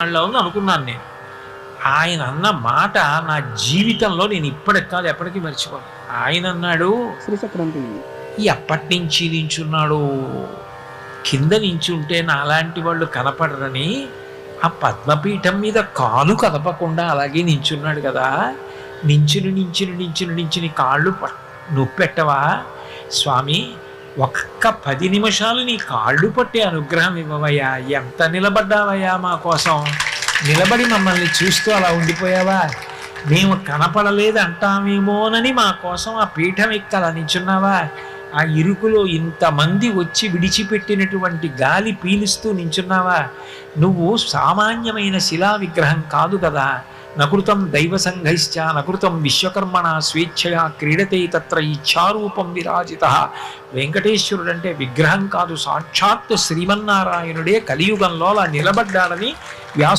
వాళ్ళలో ఉంది అనుకున్నాను నేను. ఆయన అన్న మాట నా జీవితంలో నేను ఇప్పటికి కాదు ఎప్పటికీ మర్చిపోను. ఆయన అన్నాడు, శ్రీచక్రంతి ఎప్పటి నుంచి నించున్నాడు, కింద నించుంటే నాలాంటి వాళ్ళు కనపడరని ఆ పద్మపీఠం మీద కాలు కదపకుండా అలాగే నించున్నాడు కదా, నించుని కాళ్ళు నొప్పెట్టవా స్వామి, ఒక్క 10 నిమిషాలు నీ కాళ్ళు పట్టే అనుగ్రహం ఇవ్వవయ్యా, ఎంత నిలబడ్డావయ్యా మా కోసం, నిలబడి మమ్మల్ని చూస్తూ అలా ఉండిపోయావా, మేము కనపడలేదు అంటామేమోనని మా కోసం ఆ పీఠం ఎక్కి అలా నించున్నావా, ఆ ఇరుకులో ఇంతమంది వచ్చి విడిచిపెట్టినటువంటి గాలి పీలుస్తూ నించున్నావా, నువ్వు సామాన్యమైన శిలా విగ్రహం కాదు కదా, నకృతం దైవ సంఘైశ్చ నకృతం విశ్వకర్మణ స్వేచ్ఛయా క్రీడతే తత్ర ఇచ్ఛారూపం విరాజిత. వెంకటేశ్వరుడు అంటే విగ్రహం కాదు, సాక్షాత్ శ్రీమన్నారాయణుడే కలియుగంలో అలా నిలబడ్డాడని వ్యాస